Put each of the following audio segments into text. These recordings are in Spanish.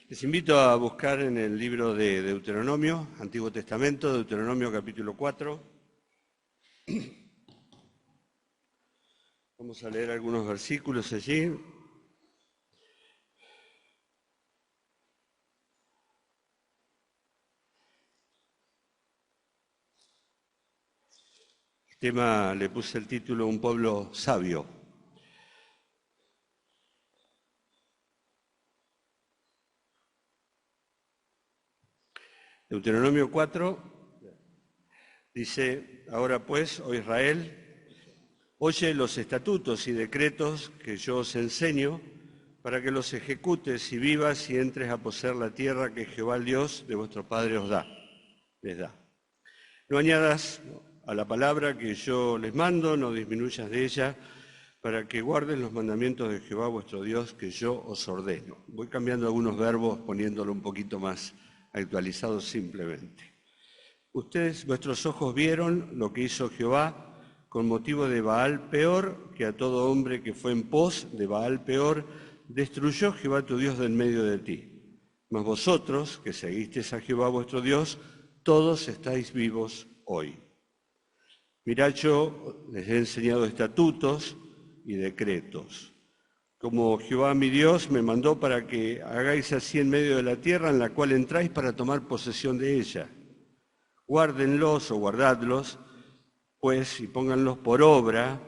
Les invito a buscar en el libro de Deuteronomio, Antiguo Testamento, Deuteronomio capítulo 4. Vamos a leer algunos versículos allí. El tema, le puse el título, Un pueblo sabio. Deuteronomio 4 dice: Ahora pues, oh Israel, oye los estatutos y decretos que yo os enseño, para que los ejecutes y vivas y entres a poseer la tierra que Jehová el Dios de vuestro Padre les da. No añadas a la palabra que yo les mando, no disminuyas de ella, para que guarden los mandamientos de Jehová vuestro Dios que yo os ordeno. Voy cambiando algunos verbos, poniéndolo un poquito más actualizado simplemente. Ustedes, vuestros ojos vieron lo que hizo Jehová con motivo de Baal Peor, que a todo hombre que fue en pos de Baal Peor, destruyó Jehová tu Dios de en medio de ti. Mas vosotros, que seguisteis a Jehová vuestro Dios, todos estáis vivos hoy. Mirad, yo les he enseñado estatutos y decretos, como Jehová mi Dios me mandó para que hagáis así en medio de la tierra en la cual entráis para tomar posesión de ella. Guárdenlos o guardadlos, pues, y pónganlos por obra,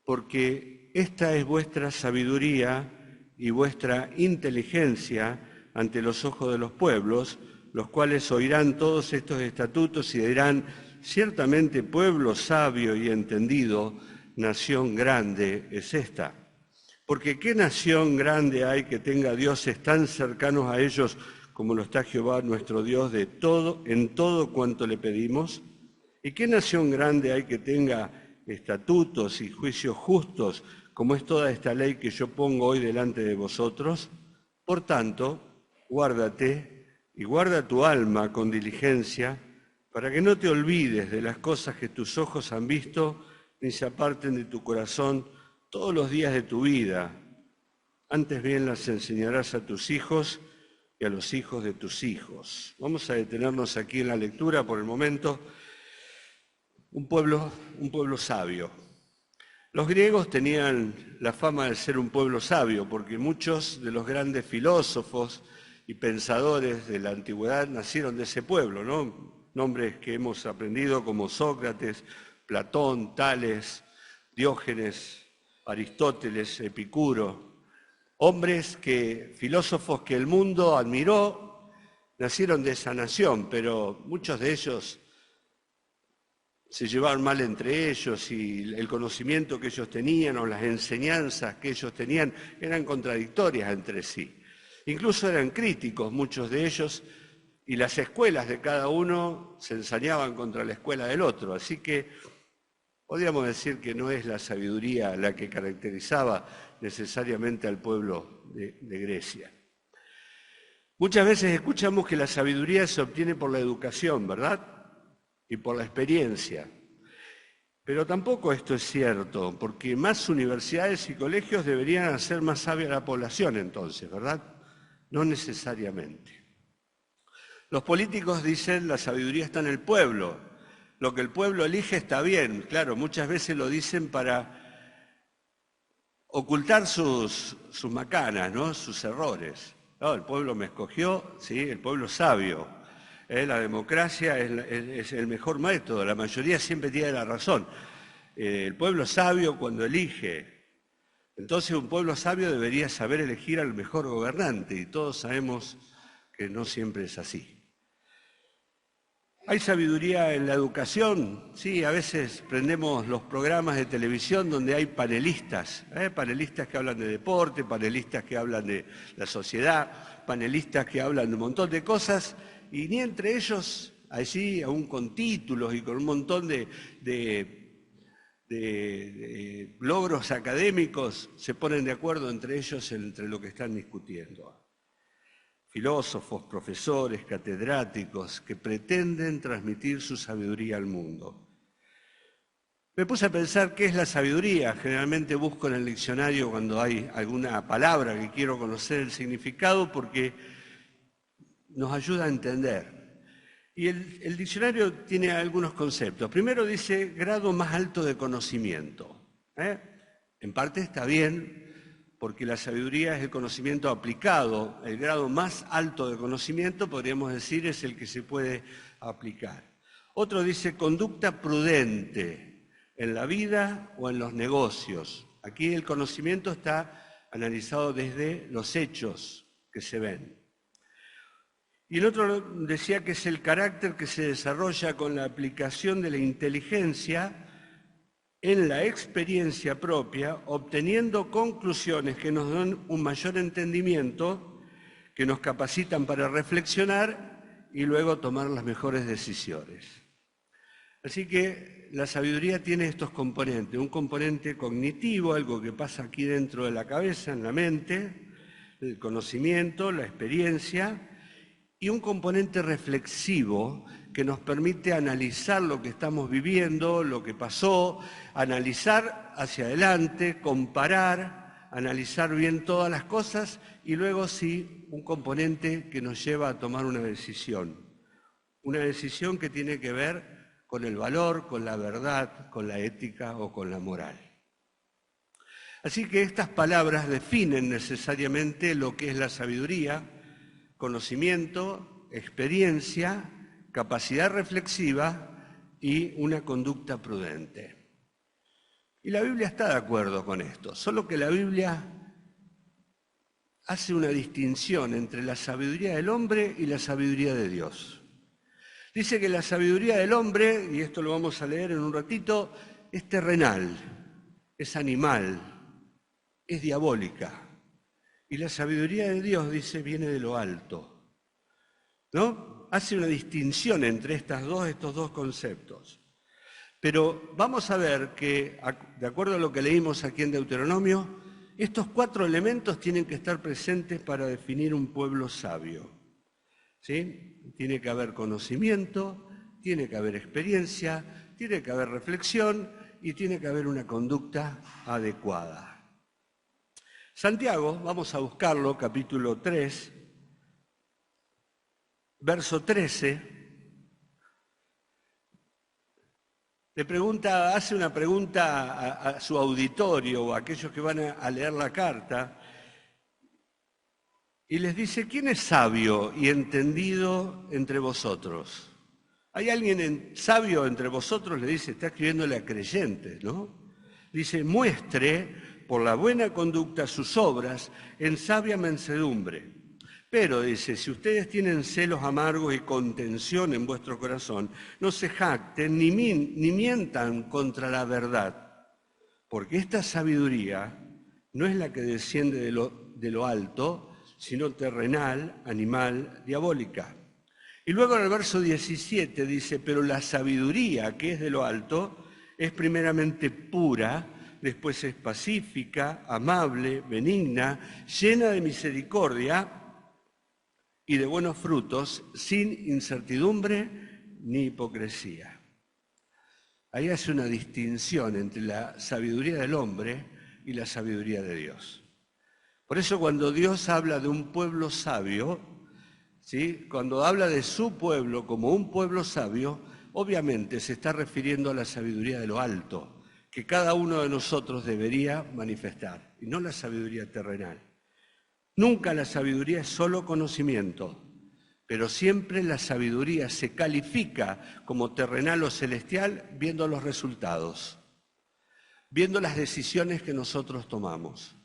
porque esta es vuestra sabiduría y vuestra inteligencia ante los ojos de los pueblos, los cuales oirán todos estos estatutos y dirán: ciertamente pueblo sabio y entendido, nación grande es esta. Porque ¿qué nación grande hay que tenga dioses tan cercanos a ellos como lo está Jehová nuestro Dios en todo cuanto le pedimos? ¿Y qué nación grande hay que tenga estatutos y juicios justos como es toda esta ley que yo pongo hoy delante de vosotros? Por tanto, guárdate y guarda tu alma con diligencia, para que no te olvides de las cosas que tus ojos han visto, ni se aparten de tu corazón todos los días de tu vida. Antes bien las enseñarás a tus hijos y a los hijos de tus hijos. Vamos a detenernos aquí en la lectura por el momento. Un pueblo sabio. Los griegos tenían la fama de ser un pueblo sabio, porque muchos de los grandes filósofos y pensadores de la antigüedad nacieron de ese pueblo, ¿no? Nombres que hemos aprendido como Sócrates, Platón, Tales, Diógenes, Aristóteles, Epicuro. Filósofos que el mundo admiró, nacieron de esa nación, pero muchos de ellos se llevaban mal entre ellos y el conocimiento que ellos tenían o las enseñanzas que ellos tenían eran contradictorias entre sí. Incluso eran críticos muchos de ellos y las escuelas de cada uno se ensañaban contra la escuela del otro. Así que podríamos decir que no es la sabiduría la que caracterizaba necesariamente al pueblo de Grecia. Muchas veces escuchamos que la sabiduría se obtiene por la educación, ¿verdad? Y por la experiencia. Pero tampoco esto es cierto, porque más universidades y colegios deberían hacer más sabia a la población entonces, ¿verdad? No necesariamente. Los políticos dicen la sabiduría está en el pueblo. Lo que el pueblo elige está bien. Claro, muchas veces lo dicen para ocultar sus macanas, ¿no? Sus errores. No, el pueblo me escogió, sí, el pueblo sabio. La democracia es el mejor método, la mayoría siempre tiene la razón. El pueblo sabio cuando elige. Entonces un pueblo sabio debería saber elegir al mejor gobernante y todos sabemos que no siempre es así. ¿Hay sabiduría en la educación? Sí, a veces prendemos los programas de televisión donde hay panelistas, panelistas que hablan de deporte, panelistas que hablan de la sociedad, panelistas que hablan de un montón de cosas, y ni entre ellos, allí, aún con títulos y con un montón de logros académicos, se ponen de acuerdo entre ellos entre lo que están discutiendo. Filósofos, profesores, catedráticos que pretenden transmitir su sabiduría al mundo. Me puse a pensar qué es la sabiduría. Generalmente busco en el diccionario cuando hay alguna palabra que quiero conocer el significado, porque nos ayuda a entender. Y el diccionario tiene algunos conceptos. Primero dice grado más alto de conocimiento. En parte está bien, porque la sabiduría es el conocimiento aplicado. El grado más alto de conocimiento, podríamos decir, es el que se puede aplicar. Otro dice conducta prudente en la vida o en los negocios. Aquí el conocimiento está analizado desde los hechos que se ven. Y el otro decía que es el carácter que se desarrolla con la aplicación de la inteligencia en la experiencia propia, obteniendo conclusiones que nos dan un mayor entendimiento, que nos capacitan para reflexionar y luego tomar las mejores decisiones. Así que la sabiduría tiene estos componentes, un componente cognitivo, algo que pasa aquí dentro de la cabeza, en la mente, el conocimiento, la experiencia, y un componente reflexivo que nos permite analizar lo que estamos viviendo, lo que pasó, analizar hacia adelante, comparar, analizar bien todas las cosas y luego sí un componente que nos lleva a tomar una decisión que tiene que ver con el valor, con la verdad, con la ética o con la moral. Así que estas palabras definen necesariamente lo que es la sabiduría: conocimiento, experiencia, capacidad reflexiva y una conducta prudente. Y la Biblia está de acuerdo con esto, solo que la Biblia hace una distinción entre la sabiduría del hombre y la sabiduría de Dios. Dice que la sabiduría del hombre, y esto lo vamos a leer en un ratito, es terrenal, es animal, es diabólica. Y la sabiduría de Dios, dice, viene de lo alto, ¿no? Hace una distinción entre estos dos conceptos. Pero vamos a ver que, de acuerdo a lo que leímos aquí en Deuteronomio, estos 4 elementos tienen que estar presentes para definir un pueblo sabio. ¿Sí? Tiene que haber conocimiento, tiene que haber experiencia, tiene que haber reflexión y tiene que haber una conducta adecuada. Santiago, vamos a buscarlo, capítulo 3, verso 13, hace una pregunta a su auditorio o a aquellos que van a leer la carta y les dice: ¿quién es sabio y entendido entre vosotros? ¿Hay alguien sabio entre vosotros? Le dice, está escribiéndole a creyentes, ¿no? Dice, muestre por la buena conducta sus obras en sabia mansedumbre. Pero, dice, si ustedes tienen celos amargos y contención en vuestro corazón, no se jacten ni mientan contra la verdad, porque esta sabiduría no es la que desciende de lo alto, sino terrenal, animal, diabólica. Y luego en el verso 17 dice, pero la sabiduría que es de lo alto es primeramente pura, después es pacífica, amable, benigna, llena de misericordia y de buenos frutos, sin incertidumbre ni hipocresía. Ahí hace una distinción entre la sabiduría del hombre y la sabiduría de Dios. Por eso cuando Dios habla de un pueblo sabio, ¿sí? Cuando habla de su pueblo como un pueblo sabio, obviamente se está refiriendo a la sabiduría de lo alto, que cada uno de nosotros debería manifestar, y no la sabiduría terrenal. Nunca la sabiduría es solo conocimiento, pero siempre la sabiduría se califica como terrenal o celestial viendo los resultados, viendo las decisiones que nosotros tomamos.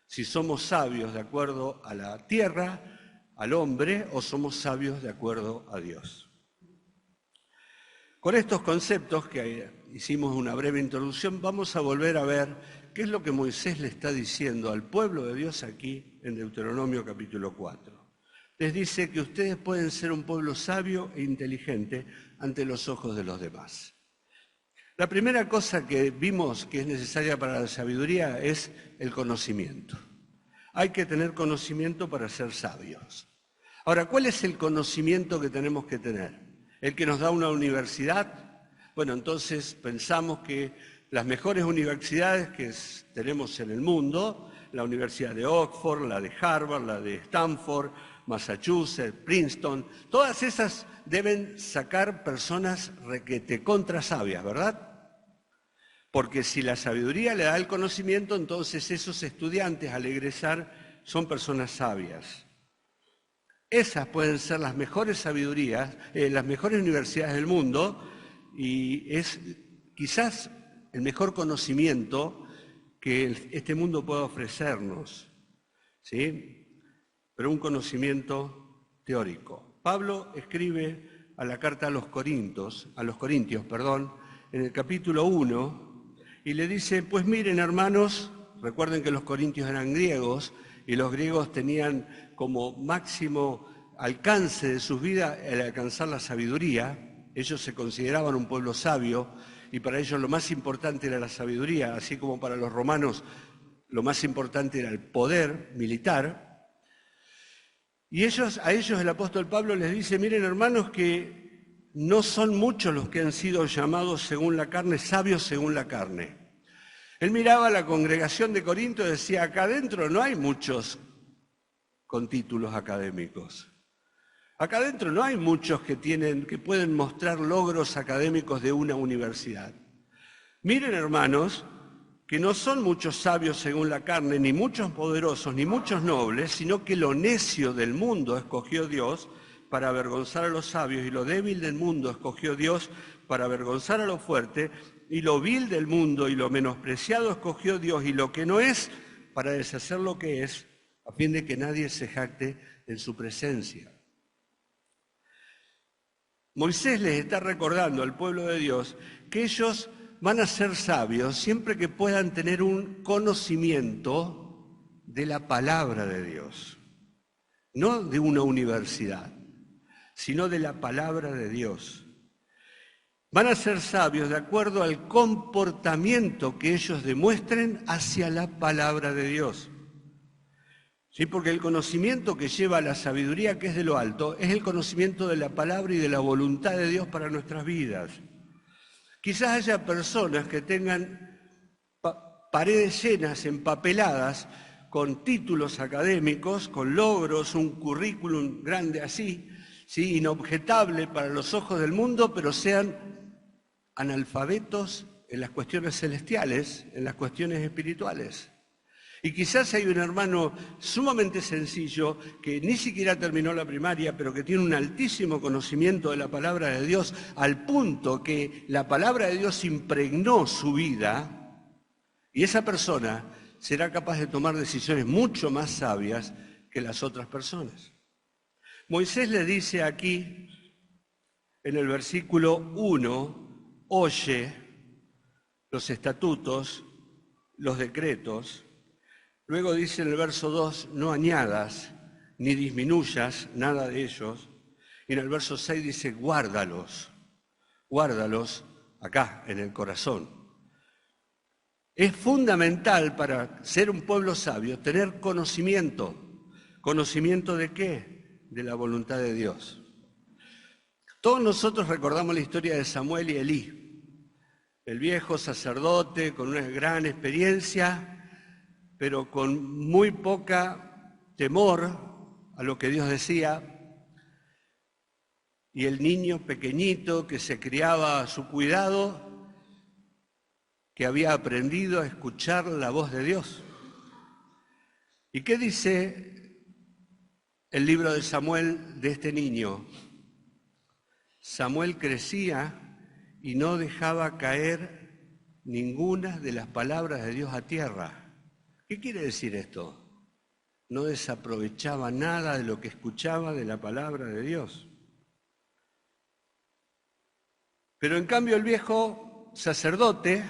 Si somos sabios de acuerdo a la tierra, al hombre, o somos sabios de acuerdo a Dios. Con estos conceptos, que hicimos una breve introducción, vamos a volver a ver qué es lo que Moisés le está diciendo al pueblo de Dios aquí en Deuteronomio capítulo 4. Les dice que ustedes pueden ser un pueblo sabio e inteligente ante los ojos de los demás. La primera cosa que vimos que es necesaria para la sabiduría es el conocimiento. Hay que tener conocimiento para ser sabios. Ahora, ¿cuál es el conocimiento que tenemos que tener? ¿El que nos da una universidad? Bueno, entonces pensamos que las mejores universidades que tenemos en el mundo, la Universidad de Oxford, la de Harvard, la de Stanford, Massachusetts, Princeton, todas esas deben sacar personas requete contra sabias, ¿verdad? Porque si la sabiduría le da el conocimiento, entonces esos estudiantes al egresar son personas sabias. Esas pueden ser las mejores sabidurías, las mejores universidades del mundo, y es quizás el mejor conocimiento que este mundo puede ofrecernos, ¿sí? Pero un conocimiento teórico. Pablo escribe a la carta a los Corintios, en el capítulo 1, y le dice, pues miren hermanos, recuerden que los corintios eran griegos, y los griegos tenían como máximo alcance de sus vidas el alcanzar la sabiduría. Ellos se consideraban un pueblo sabio, y para ellos lo más importante era la sabiduría, así como para los romanos lo más importante era el poder militar. Y a ellos el apóstol Pablo les dice, miren hermanos, que no son muchos los que han sido llamados según la carne, sabios según la carne. Él miraba a la congregación de Corinto y decía, acá adentro no hay muchos con títulos académicos. Acá adentro no hay muchos que pueden mostrar logros académicos de una universidad. Miren, hermanos, que no son muchos sabios según la carne, ni muchos poderosos, ni muchos nobles, sino que lo necio del mundo escogió Dios para avergonzar a los sabios, y lo débil del mundo escogió Dios para avergonzar a lo fuerte, y lo vil del mundo y lo menospreciado escogió Dios, y lo que no es, para deshacer lo que es, a fin de que nadie se jacte en su presencia. Moisés les está recordando al pueblo de Dios que ellos van a ser sabios siempre que puedan tener un conocimiento de la palabra de Dios, no de una universidad, sino de la palabra de Dios. Van a ser sabios de acuerdo al comportamiento que ellos demuestren hacia la palabra de Dios. Sí, porque el conocimiento que lleva a la sabiduría, que es de lo alto, es el conocimiento de la palabra y de la voluntad de Dios para nuestras vidas. Quizás haya personas que tengan paredes llenas, empapeladas, con títulos académicos, con logros, un currículum grande así, ¿sí? Inobjetable para los ojos del mundo, pero sean analfabetos en las cuestiones celestiales, en las cuestiones espirituales. Y quizás hay un hermano sumamente sencillo que ni siquiera terminó la primaria, pero que tiene un altísimo conocimiento de la palabra de Dios, al punto que la palabra de Dios impregnó su vida, y esa persona será capaz de tomar decisiones mucho más sabias que las otras personas. Moisés le dice aquí, en el versículo 1, oye los estatutos, los decretos. Luego dice en el verso 2, no añadas ni disminuyas nada de ellos. Y en el verso 6 dice, guárdalos acá, en el corazón. Es fundamental para ser un pueblo sabio tener conocimiento. ¿Conocimiento de qué? De la voluntad de Dios. Todos nosotros recordamos la historia de Samuel y Elí, el viejo sacerdote con una gran experiencia, pero con muy poca temor a lo que Dios decía, y el niño pequeñito que se criaba a su cuidado, que había aprendido a escuchar la voz de Dios. ¿Y qué dice el libro de Samuel de este niño? Samuel crecía y no dejaba caer ninguna de las palabras de Dios a tierra. ¿Qué quiere decir esto? No desaprovechaba nada de lo que escuchaba de la palabra de Dios. Pero en cambio el viejo sacerdote,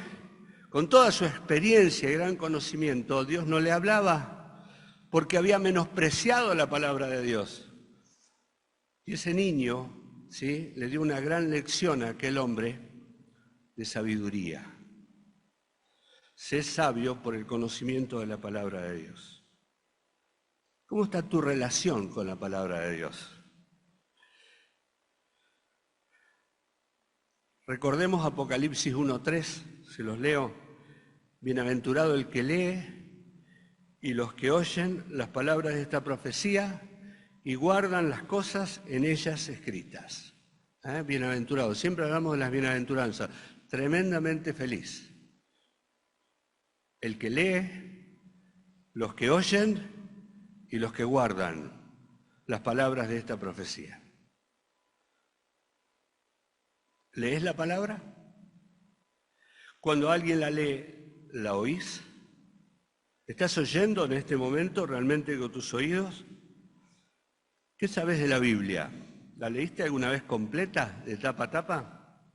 con toda su experiencia y gran conocimiento, Dios no le hablaba porque había menospreciado la palabra de Dios. Y ese niño, ¿sí?, le dio una gran lección a aquel hombre de sabiduría. Sé sabio por el conocimiento de la palabra de Dios. ¿Cómo está tu relación con la palabra de Dios? Recordemos Apocalipsis 1:3, se los leo. Bienaventurado el que lee y los que oyen las palabras de esta profecía y guardan las cosas en ellas escritas. Bienaventurados. Siempre hablamos de las bienaventuranzas. Tremendamente feliz. El que lee, los que oyen y los que guardan las palabras de esta profecía. ¿Lees la palabra? Cuando alguien la lee, ¿la oís? ¿Estás oyendo en este momento realmente con tus oídos? ¿Qué sabes de la Biblia? ¿La leíste alguna vez completa, de tapa a tapa?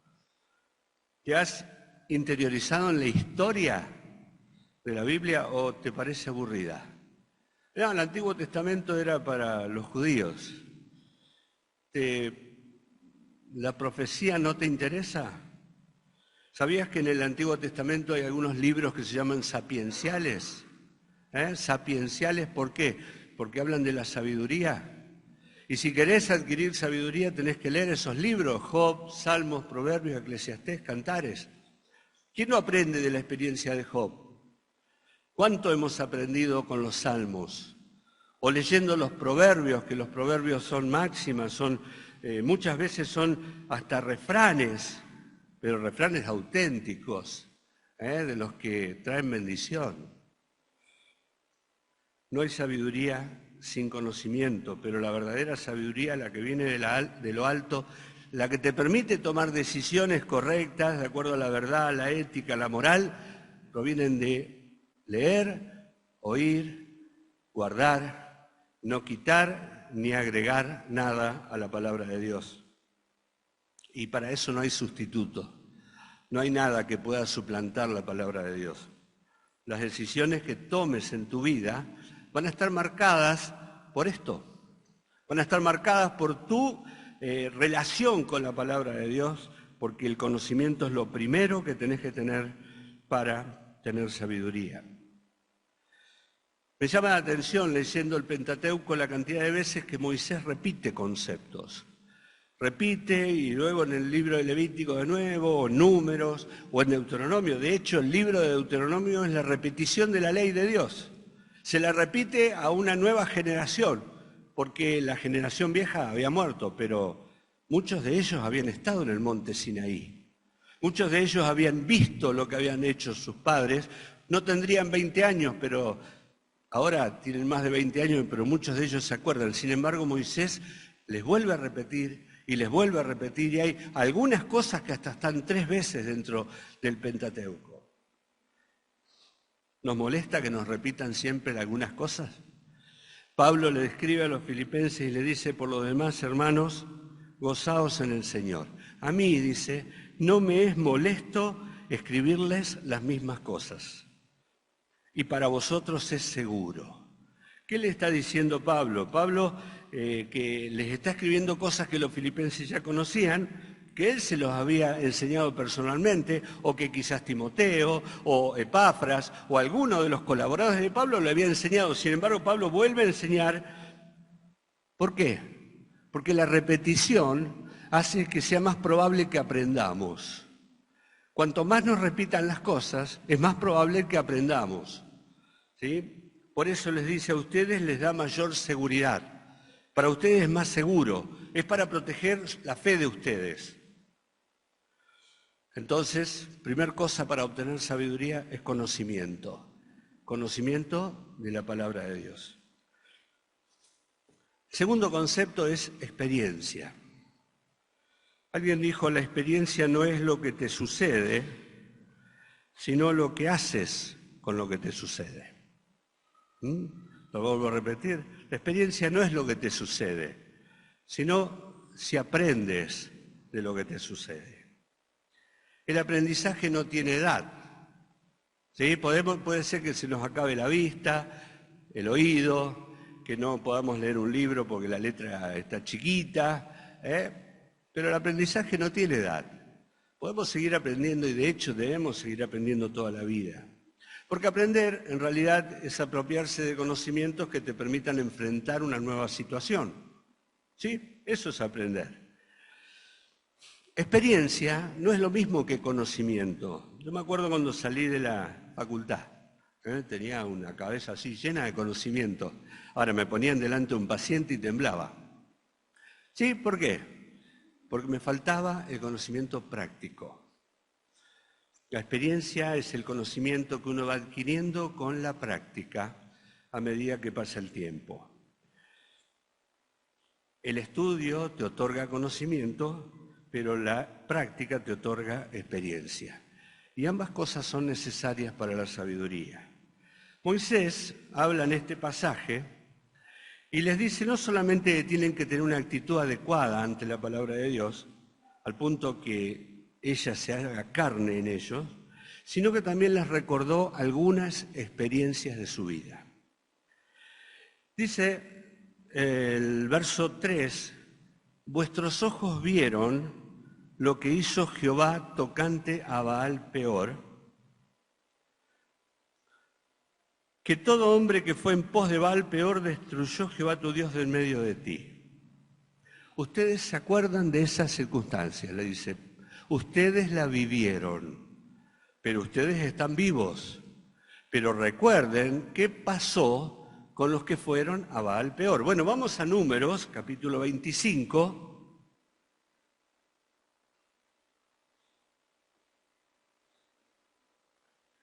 ¿Te has interiorizado en la historia de la Biblia o te parece aburrida? No, el Antiguo Testamento era para los judíos. ¿La profecía no te interesa? ¿Sabías que en el Antiguo Testamento hay algunos libros que se llaman sapienciales? Sapienciales, ¿por qué? Porque hablan de la sabiduría. Y si querés adquirir sabiduría tenés que leer esos libros, Job, Salmos, Proverbios, Eclesiastés, Cantares. ¿Quién no aprende de la experiencia de Job? ¿Cuánto hemos aprendido con los Salmos? O leyendo los Proverbios, que los Proverbios son máximas, muchas veces son hasta refranes, pero refranes auténticos, de los que traen bendición. No hay sabiduría sin conocimiento, pero la verdadera sabiduría, la que viene de lo alto, la que te permite tomar decisiones correctas de acuerdo a la verdad, la ética, la moral, provienen de leer, oír, guardar, no quitar ni agregar nada a la palabra de Dios. Y para eso no hay sustituto, no hay nada que pueda suplantar la palabra de Dios. Las decisiones que tomes en tu vida van a estar marcadas por esto, van a estar marcadas por tu relación con la palabra de Dios, porque el conocimiento es lo primero que tenés que tener para tener sabiduría. Me llama la atención leyendo el Pentateuco la cantidad de veces que Moisés repite conceptos. Repite y luego en el libro de Levítico de nuevo, o Números, o en Deuteronomio. De hecho, el libro de Deuteronomio es la repetición de la ley de Dios. Se la repite a una nueva generación, porque la generación vieja había muerto, pero muchos de ellos habían estado en el monte Sinaí. Muchos de ellos habían visto lo que habían hecho sus padres. No tendrían 20 años, pero ahora tienen más de 20 años, pero muchos de ellos se acuerdan. Sin embargo, Moisés les vuelve a repetir y les vuelve a repetir, y hay algunas cosas que hasta están 3 veces dentro del Pentateuco. ¿Nos molesta que nos repitan siempre algunas cosas? Pablo le escribe a los filipenses y le dice: por lo demás, hermanos, gozaos en el Señor. A mí, dice, no me es molesto escribirles las mismas cosas. Y para vosotros es seguro. ¿Qué le está diciendo Pablo? Pablo que les está escribiendo cosas que los filipenses ya conocían, que él se los había enseñado personalmente, o que quizás Timoteo, o Epafras, o alguno de los colaboradores de Pablo le había enseñado. Sin embargo, Pablo vuelve a enseñar. ¿Por qué? Porque la repetición hace que sea más probable que aprendamos. Cuanto más nos repitan las cosas, es más probable que aprendamos. ¿Sí? Por eso les dice a ustedes, les da mayor seguridad. Para ustedes es más seguro, es para proteger la fe de ustedes. Entonces, primer cosa para obtener sabiduría es conocimiento. Conocimiento de la palabra de Dios. Segundo concepto es experiencia. Alguien dijo, la experiencia no es lo que te sucede, sino lo que haces con lo que te sucede. Lo vuelvo a repetir. La experiencia no es lo que te sucede, sino si aprendes de lo que te sucede. El aprendizaje no tiene edad. ¿Sí? Puede ser que se nos acabe la vista, el oído, que no podamos leer un libro porque la letra está chiquita, pero el aprendizaje no tiene edad. Podemos seguir aprendiendo y de hecho debemos seguir aprendiendo toda la vida. Porque aprender en realidad es apropiarse de conocimientos que te permitan enfrentar una nueva situación. ¿Sí? Eso es aprender. Experiencia no es lo mismo que conocimiento. Yo me acuerdo cuando salí de la facultad, Tenía una cabeza así llena de conocimiento. Ahora me ponían delante de un paciente y temblaba. ¿Sí? ¿Por qué? Porque me faltaba el conocimiento práctico. La experiencia es el conocimiento que uno va adquiriendo con la práctica a medida que pasa el tiempo. El estudio te otorga conocimiento, pero la práctica te otorga experiencia. Y ambas cosas son necesarias para la sabiduría. Moisés habla en este pasaje y les dice no solamente que tienen que tener una actitud adecuada ante la palabra de Dios, al punto que ella se haga carne en ellos, sino que también les recordó algunas experiencias de su vida. Dice el verso 3, vuestros ojos vieron lo que hizo Jehová tocante a Baal Peor, que todo hombre que fue en pos de Baal Peor destruyó Jehová tu Dios del medio de ti. Ustedes se acuerdan de esa circunstancia, le dice, ustedes la vivieron, pero ustedes están vivos. Pero recuerden qué pasó con los que fueron a Baal Peor. Bueno, vamos a Números, capítulo 25.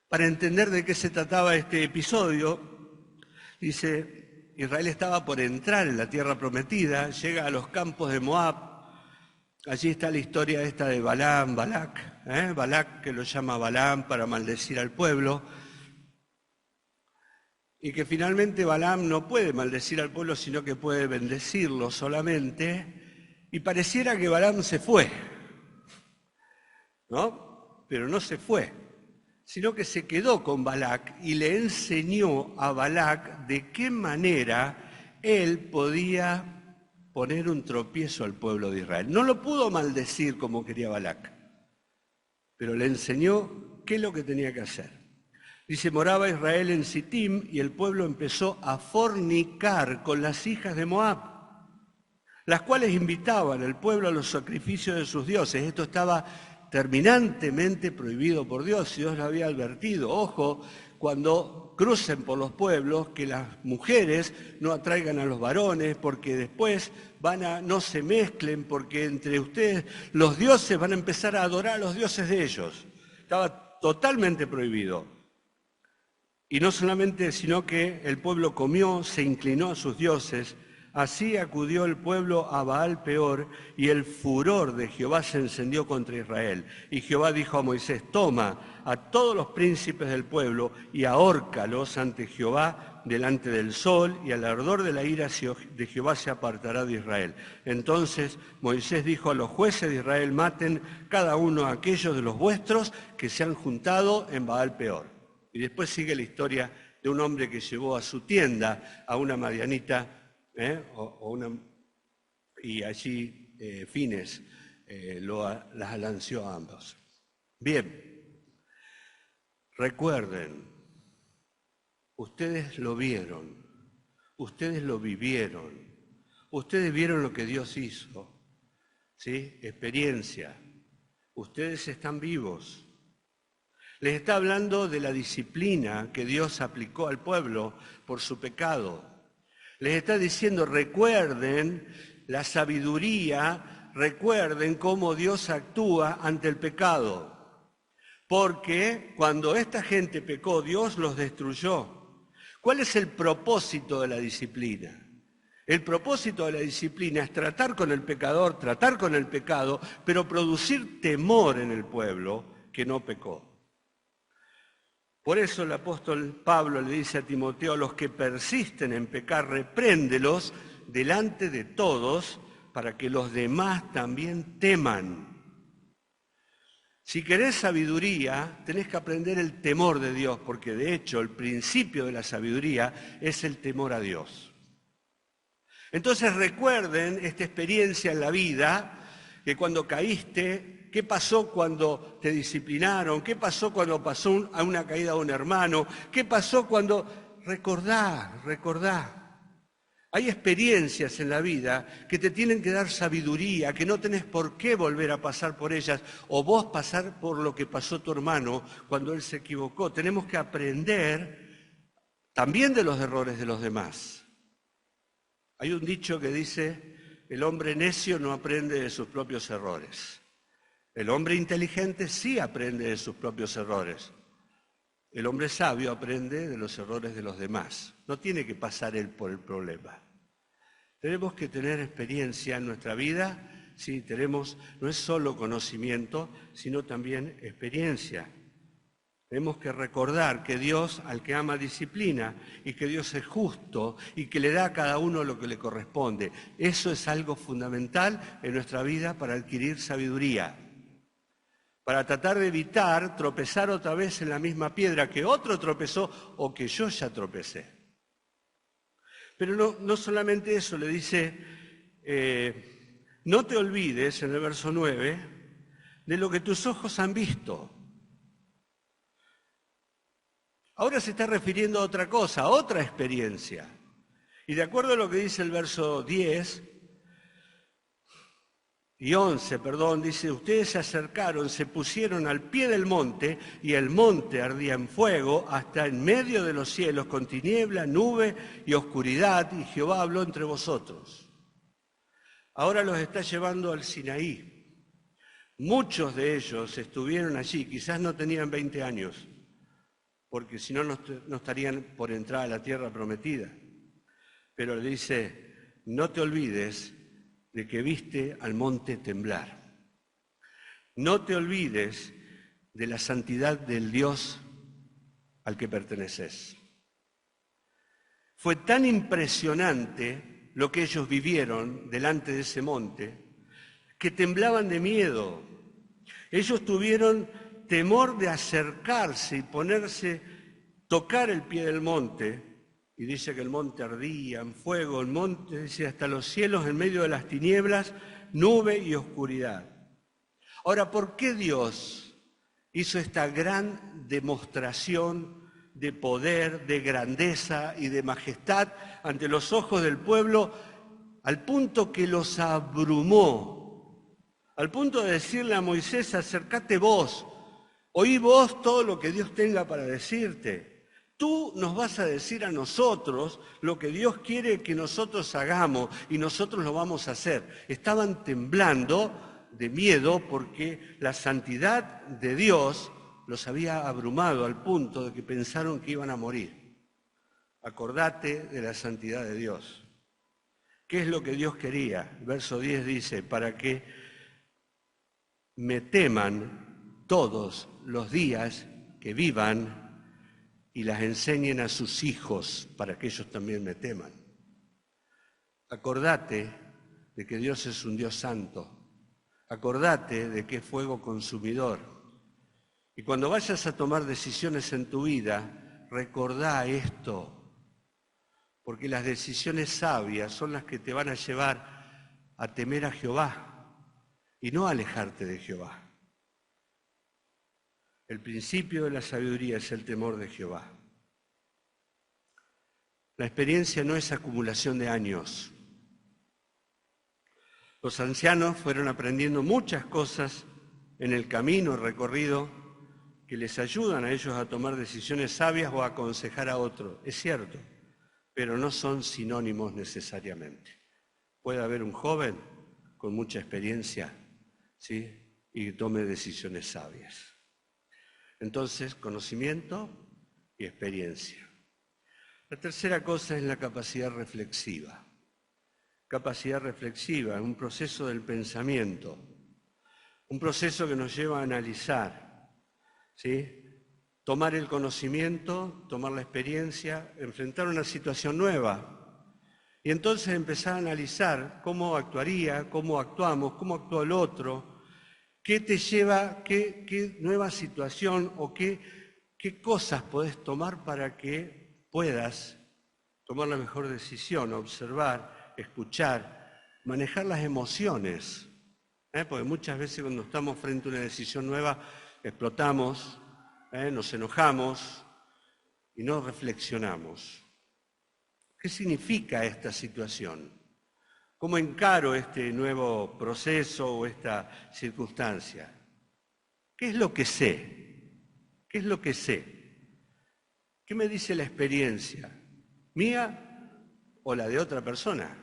Para entender de qué se trataba este episodio, dice, Israel estaba por entrar en la tierra prometida, llega a los campos de Moab. Allí está la historia esta de Balaam, Balac, Balac que lo llama Balaam para maldecir al pueblo, y que finalmente Balaam no puede maldecir al pueblo, sino que puede bendecirlo solamente, y pareciera que Balaam se fue, ¿no? Pero no se fue, sino que se quedó con Balac y le enseñó a Balac de qué manera él podía poner un tropiezo al pueblo de Israel. No lo pudo maldecir como quería Balac, pero le enseñó qué es lo que tenía que hacer. Dice, moraba Israel en Sittim y el pueblo empezó a fornicar con las hijas de Moab, las cuales invitaban al pueblo a los sacrificios de sus dioses. Esto estaba terminantemente prohibido por Dios. Dios lo había advertido. Ojo, cuando crucen por los pueblos, que las mujeres no atraigan a los varones, porque después no se mezclen, porque entre ustedes los dioses van a empezar a adorar a los dioses de ellos. Estaba totalmente prohibido. Y no solamente, sino que el pueblo comió, se inclinó a sus dioses. Así acudió el pueblo a Baal Peor, y el furor de Jehová se encendió contra Israel. Y Jehová dijo a Moisés, toma a todos los príncipes del pueblo y ahórcalos ante Jehová delante del sol, y al ardor de la ira de Jehová se apartará de Israel. Entonces Moisés dijo a los jueces de Israel, maten cada uno a aquellos de los vuestros que se han juntado en Baal Peor. Y después sigue la historia de un hombre que llevó a su tienda a una madianita, y allí Fines las lanzó a ambos. Bien, recuerden, ustedes lo vieron, ustedes lo vivieron, ustedes vieron lo que Dios hizo, ¿sí? Experiencia, ustedes están vivos. Les está hablando de la disciplina que Dios aplicó al pueblo por su pecado. Les está diciendo, recuerden la sabiduría, recuerden cómo Dios actúa ante el pecado. Porque cuando esta gente pecó, Dios los destruyó. ¿Cuál es el propósito de la disciplina? El propósito de la disciplina es tratar con el pecador, tratar con el pecado, pero producir temor en el pueblo que no pecó. Por eso el apóstol Pablo le dice a Timoteo, los que persisten en pecar, repréndelos delante de todos, para que los demás también teman. Si querés sabiduría, tenés que aprender el temor de Dios, porque de hecho el principio de la sabiduría es el temor a Dios. Entonces recuerden esta experiencia en la vida, que cuando caíste, ¿qué pasó cuando te disciplinaron? ¿Qué pasó cuando pasó a una caída de un hermano? ¿Qué pasó cuando... Recordá. Hay experiencias en la vida que te tienen que dar sabiduría, que no tenés por qué volver a pasar por ellas, o vos pasar por lo que pasó tu hermano cuando él se equivocó. Tenemos que aprender también de los errores de los demás. Hay un dicho que dice, el hombre necio no aprende de sus propios errores. El hombre inteligente sí aprende de sus propios errores. El hombre sabio aprende de los errores de los demás. No tiene que pasar él por el problema. Tenemos que tener experiencia en nuestra vida. Sí, no es solo conocimiento, sino también experiencia. Tenemos que recordar que Dios al que ama disciplina y que Dios es justo y que le da a cada uno lo que le corresponde. Eso es algo fundamental en nuestra vida para adquirir sabiduría, para tratar de evitar tropezar otra vez en la misma piedra que otro tropezó o que yo ya tropecé. Pero no solamente eso, le dice, no te olvides, en el verso 9, de lo que tus ojos han visto. Ahora se está refiriendo a otra cosa, a otra experiencia. Y de acuerdo a lo que dice el verso 10 y 11, dice, ustedes se acercaron, se pusieron al pie del monte y el monte ardía en fuego hasta en medio de los cielos con tiniebla, nube y oscuridad, y Jehová habló entre vosotros. Ahora los está llevando al Sinaí. Muchos de ellos estuvieron allí, quizás no tenían 20 años, porque si no, no estarían por entrar a la tierra prometida. Pero le dice, no te olvides de que viste al monte temblar. No te olvides de la santidad del Dios al que perteneces. Fue tan impresionante lo que ellos vivieron delante de ese monte que temblaban de miedo. Ellos tuvieron temor de acercarse y tocar el pie del monte, y dice que el monte ardía en fuego, el monte, dice, hasta los cielos en medio de las tinieblas, nube y oscuridad. Ahora, ¿por qué Dios hizo esta gran demostración de poder, de grandeza y de majestad ante los ojos del pueblo, al punto que los abrumó, al punto de decirle a Moisés, acércate vos, oí vos todo lo que Dios tenga para decirte. Tú nos vas a decir a nosotros lo que Dios quiere que nosotros hagamos y nosotros lo vamos a hacer. Estaban temblando de miedo porque la santidad de Dios los había abrumado al punto de que pensaron que iban a morir. Acordate de la santidad de Dios. ¿Qué es lo que Dios quería? El verso 10 dice, para que me teman todos los días que vivan y las enseñen a sus hijos para que ellos también me teman. Acordate de que Dios es un Dios santo. Acordate de que es fuego consumidor. Y cuando vayas a tomar decisiones en tu vida, recordá esto, porque las decisiones sabias son las que te van a llevar a temer a Jehová y no a alejarte de Jehová. El principio de la sabiduría es el temor de Jehová. La experiencia no es acumulación de años. Los ancianos fueron aprendiendo muchas cosas en el camino recorrido que les ayudan a ellos a tomar decisiones sabias o a aconsejar a otros. Es cierto, pero no son sinónimos necesariamente. Puede haber un joven con mucha experiencia, ¿sí?, y que tome decisiones sabias. Entonces, conocimiento y experiencia. La tercera cosa es la capacidad reflexiva. Capacidad reflexiva es un proceso del pensamiento, un proceso que nos lleva a analizar, ¿sí?, tomar el conocimiento, tomar la experiencia, enfrentar una situación nueva y entonces empezar a analizar cómo actuaría, cómo actuamos, cómo actúa el otro. ¿Qué te lleva, qué nueva situación o qué cosas podés tomar para que puedas tomar la mejor decisión, observar, escuchar, manejar las emociones? Porque muchas veces cuando estamos frente a una decisión nueva explotamos, nos enojamos y no reflexionamos. ¿Qué significa esta situación? ¿Cómo encaro este nuevo proceso o esta circunstancia? ¿Qué es lo que sé? ¿Qué es lo que sé? ¿Qué me dice la experiencia? ¿Mía o la de otra persona?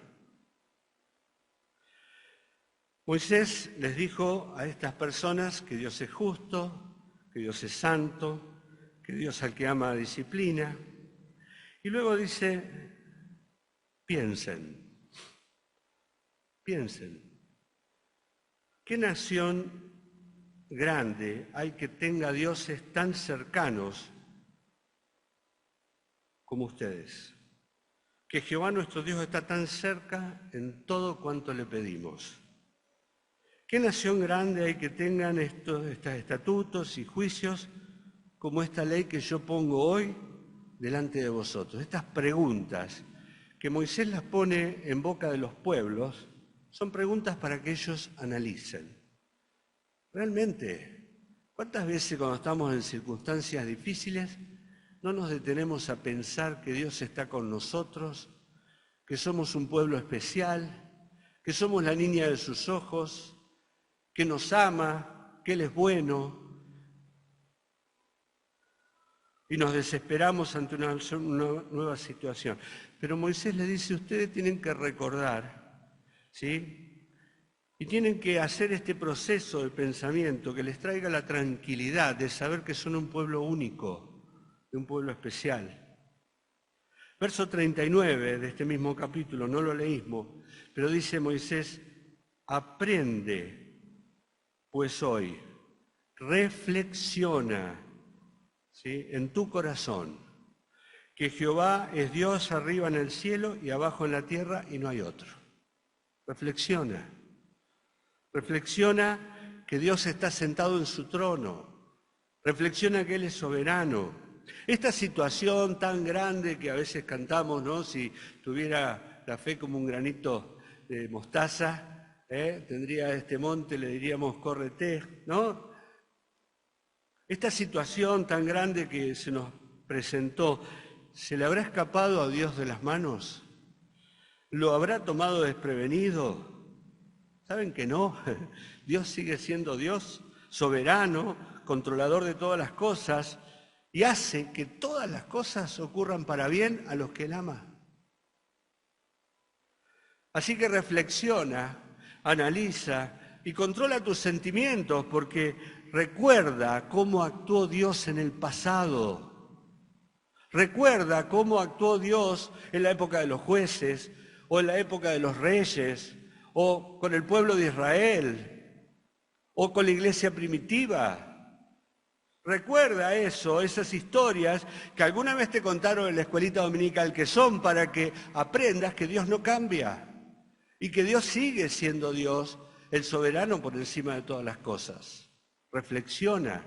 Moisés les dijo a estas personas que Dios es justo, que Dios es santo, que Dios al que ama disciplina. Y luego dice, piensen, ¿qué nación grande hay que tenga dioses tan cercanos como ustedes? Que Jehová nuestro Dios está tan cerca en todo cuanto le pedimos. ¿Qué nación grande hay que tengan estos estatutos y juicios como esta ley que yo pongo hoy delante de vosotros? Estas preguntas que Moisés las pone en boca de los pueblos son preguntas para que ellos analicen. Realmente, ¿cuántas veces cuando estamos en circunstancias difíciles no nos detenemos a pensar que Dios está con nosotros, que somos un pueblo especial, que somos la niña de sus ojos, que nos ama, que Él es bueno, y nos desesperamos ante una nueva situación? Pero Moisés le dice, ustedes tienen que recordar, ¿sí? Y tienen que hacer este proceso de pensamiento que les traiga la tranquilidad de saber que son un pueblo único, de un pueblo especial. Verso 39 de este mismo capítulo, no lo leímos, pero dice Moisés, aprende pues hoy, reflexiona, ¿sí?, en tu corazón, que Jehová es Dios arriba en el cielo y abajo en la tierra y no hay otro. Reflexiona que Dios está sentado en su trono, reflexiona que Él es soberano. Esta situación tan grande que a veces cantamos, ¿no? Si tuviera la fe como un granito de mostaza, tendría este monte, le diríamos córrete, ¿no? Esta situación tan grande que se nos presentó, ¿se le habrá escapado a Dios de las manos? ¿Lo habrá tomado desprevenido? ¿Saben que no? Dios sigue siendo Dios, soberano, controlador de todas las cosas, y hace que todas las cosas ocurran para bien a los que Él ama. Así que reflexiona, analiza y controla tus sentimientos, porque recuerda cómo actuó Dios en el pasado. Recuerda cómo actuó Dios en la época de los jueces, o en la época de los reyes, o con el pueblo de Israel, o con la iglesia primitiva. Recuerda eso, esas historias que alguna vez te contaron en la escuelita dominical, que son para que aprendas que Dios no cambia y que Dios sigue siendo Dios, el soberano por encima de todas las cosas. Reflexiona.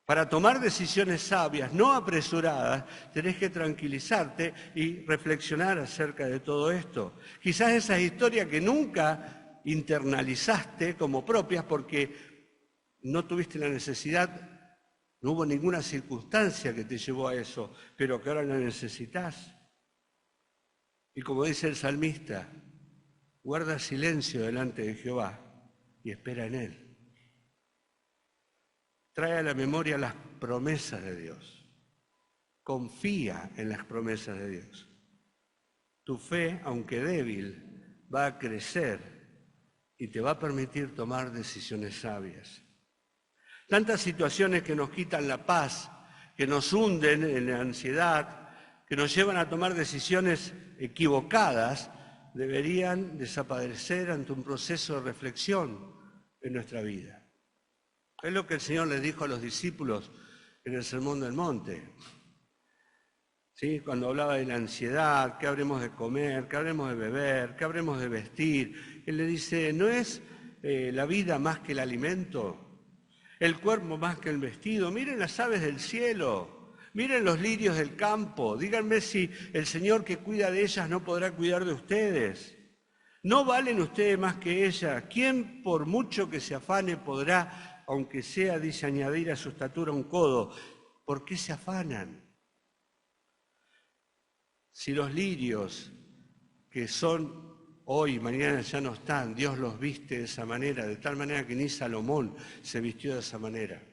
Para tomar decisiones sabias, no apresuradas, tenés que tranquilizarte y reflexionar acerca de todo esto. Quizás esas historias que nunca internalizaste como propias porque no tuviste la necesidad, no hubo ninguna circunstancia que te llevó a eso, pero que ahora la necesitas. Y como dice el salmista, guarda silencio delante de Jehová y espera en Él. Trae a la memoria las promesas de Dios. Confía en las promesas de Dios. Tu fe, aunque débil, va a crecer y te va a permitir tomar decisiones sabias. Tantas situaciones que nos quitan la paz, que nos hunden en la ansiedad, que nos llevan a tomar decisiones equivocadas, deberían desaparecer ante un proceso de reflexión en nuestra vida. Es lo que el Señor les dijo a los discípulos en el Sermón del Monte. ¿Sí? Cuando hablaba de la ansiedad, qué habremos de comer, qué habremos de beber, qué habremos de vestir. Él le dice, ¿no es la vida más que el alimento? ¿El cuerpo más que el vestido? Miren las aves del cielo, miren los lirios del campo. Díganme si el Señor que cuida de ellas no podrá cuidar de ustedes. ¿No valen ustedes más que ellas? ¿Quién por mucho que se afane podrá, aunque sea, dice, añadir a su estatura un codo? ¿Por qué se afanan? Si los lirios, que son hoy, mañana ya no están, Dios los viste de esa manera, de tal manera que ni Salomón se vistió de esa manera,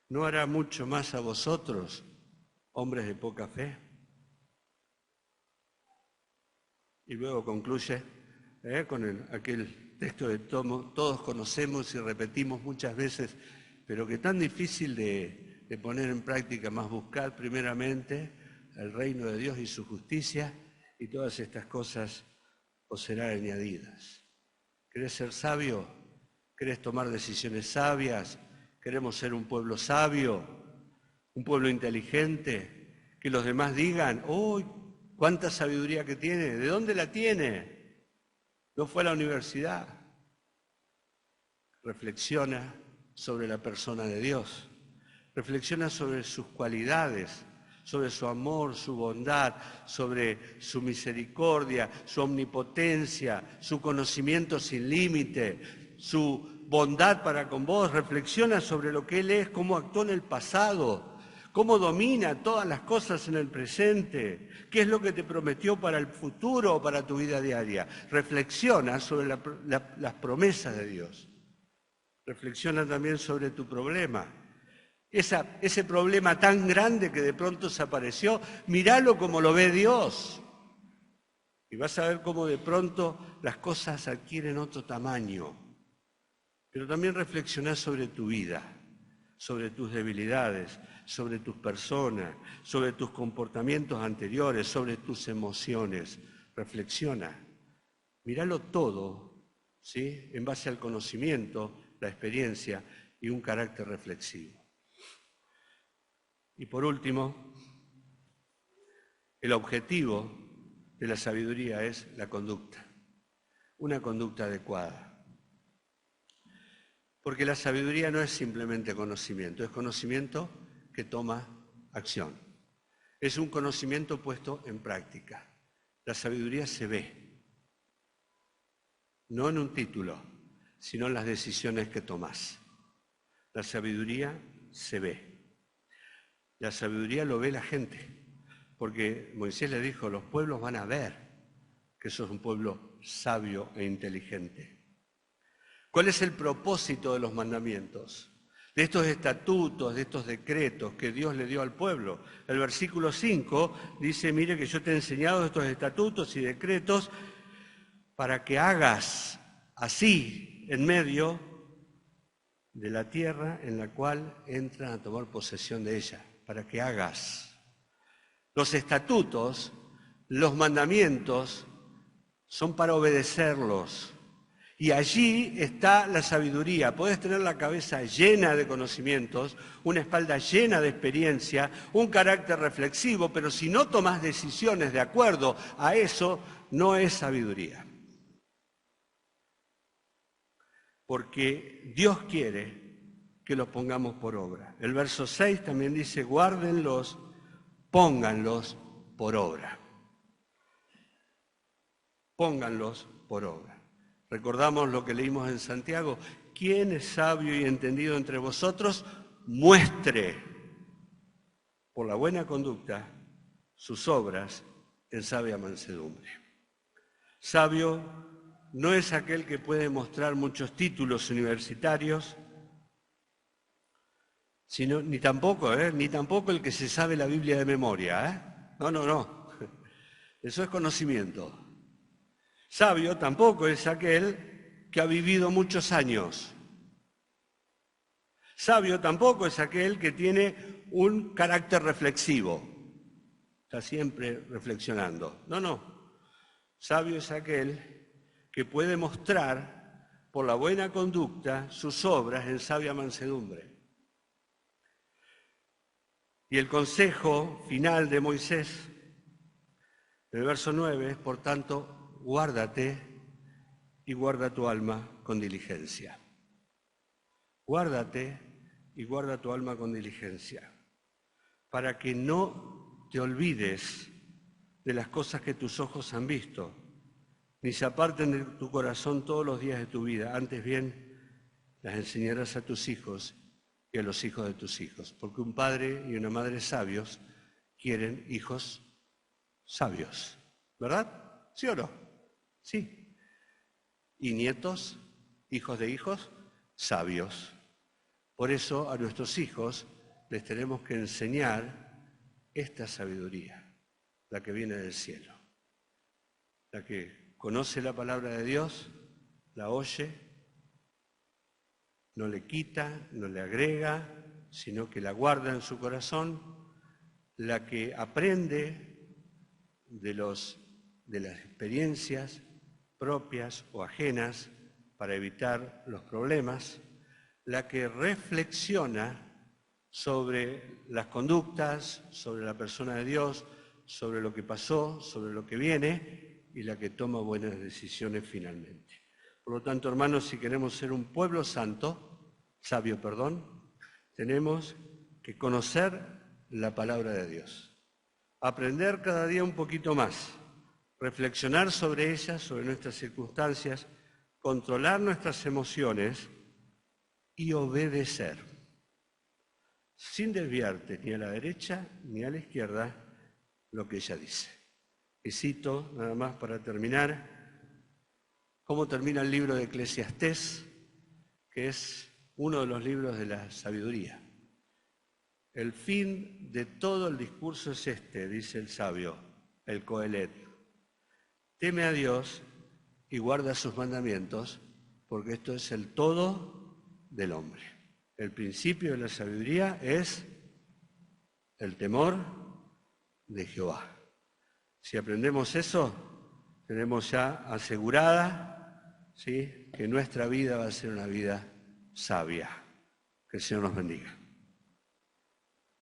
¿no hará mucho más a vosotros, hombres de poca fe. Y luego concluye con aquel texto de todos conocemos y repetimos muchas veces, pero que tan difícil de poner en práctica, más buscar primeramente el reino de Dios y su justicia, y todas estas cosas os serán añadidas. ¿Querés ser sabio? ¿Querés tomar decisiones sabias? ¿Queremos ser un pueblo sabio? ¿Un pueblo inteligente? Que los demás digan, ¡uy! ¿Cuánta sabiduría que tiene? ¿De dónde la tiene? ¿No fue a la universidad? Reflexiona sobre la persona de Dios. Reflexiona sobre sus cualidades, sobre su amor, su bondad, sobre su misericordia, su omnipotencia, su conocimiento sin límite, su bondad para con vos. Reflexiona sobre lo que Él es, cómo actuó en el pasado, cómo domina todas las cosas en el presente, qué es lo que te prometió para el futuro o para tu vida diaria. Reflexiona sobre las promesas de Dios. Reflexiona también sobre tu problema. Ese problema tan grande que de pronto se apareció, míralo como lo ve Dios. Y vas a ver cómo de pronto las cosas adquieren otro tamaño. Pero también reflexiona sobre tu vida, sobre tus debilidades, sobre tus personas, sobre tus comportamientos anteriores, sobre tus emociones. Reflexiona. Míralo todo, ¿sí? En base al conocimiento, la experiencia y un carácter reflexivo. Y por último, el objetivo de la sabiduría es la conducta, una conducta adecuada. Porque la sabiduría no es simplemente conocimiento, es conocimiento que toma acción. Es un conocimiento puesto en práctica. La sabiduría se ve, no en un título, sino en las decisiones que tomás. La sabiduría se ve. La sabiduría lo ve la gente, porque Moisés le dijo, los pueblos van a ver que sos un pueblo sabio e inteligente. ¿Cuál es el propósito de los mandamientos? De estos estatutos, de estos decretos que Dios le dio al pueblo. El versículo 5 dice, mire que yo te he enseñado estos estatutos y decretos para que hagas así en medio de la tierra en la cual entran a tomar posesión de ella, para que hagas. Los estatutos, los mandamientos, son para obedecerlos. Y allí está la sabiduría. Podés tener la cabeza llena de conocimientos, una espalda llena de experiencia, un carácter reflexivo, pero si no tomás decisiones de acuerdo a eso, no es sabiduría. Porque Dios quiere que los pongamos por obra. El verso 6 también dice, guárdenlos, pónganlos por obra. Pónganlos por obra. Recordamos lo que leímos en Santiago, ¿quién es sabio y entendido entre vosotros? Muestre por la buena conducta sus obras en sabia mansedumbre. Sabio no es aquel que puede mostrar muchos títulos universitarios, sino, ni tampoco el que se sabe la Biblia de memoria. No. Eso es conocimiento. Sabio tampoco es aquel que ha vivido muchos años. Sabio tampoco es aquel que tiene un carácter reflexivo. Está siempre reflexionando. No. Sabio es aquel que puede mostrar por la buena conducta sus obras en sabia mansedumbre. Y el consejo final de Moisés, en el verso 9, es, por tanto, guárdate y guarda tu alma con diligencia. Guárdate y guarda tu alma con diligencia, para que no te olvides de las cosas que tus ojos han visto, ni se aparten de tu corazón todos los días de tu vida. Antes bien, las enseñarás a tus hijos y a los hijos de tus hijos, porque un padre y una madre sabios quieren hijos sabios, ¿verdad? ¿Sí o no? Sí. Y nietos, hijos de hijos, sabios. Por eso a nuestros hijos les tenemos que enseñar esta sabiduría, la que viene del cielo, la que conoce la palabra de Dios, la oye, no le quita, no le agrega, sino que la guarda en su corazón, la que aprende de las experiencias propias o ajenas para evitar los problemas, la que reflexiona sobre las conductas, sobre la persona de Dios, sobre lo que pasó, sobre lo que viene, y la que toma buenas decisiones finalmente. Por lo tanto, hermanos, si queremos ser un pueblo sabio, tenemos que conocer la palabra de Dios, aprender cada día un poquito más, reflexionar sobre ellas, sobre nuestras circunstancias, controlar nuestras emociones y obedecer, sin desviarte ni a la derecha ni a la izquierda lo que ella dice. Y cito, nada más para terminar, cómo termina el libro de Eclesiastés, que es uno de los libros de la sabiduría. El fin de todo el discurso es este, dice el sabio, el Coelet: teme a Dios y guarda sus mandamientos, porque esto es el todo del hombre. El principio de la sabiduría es el temor de Jehová. Si aprendemos eso, tenemos ya asegurada, ¿sí?, que nuestra vida va a ser una vida sabia. Que el Señor nos bendiga.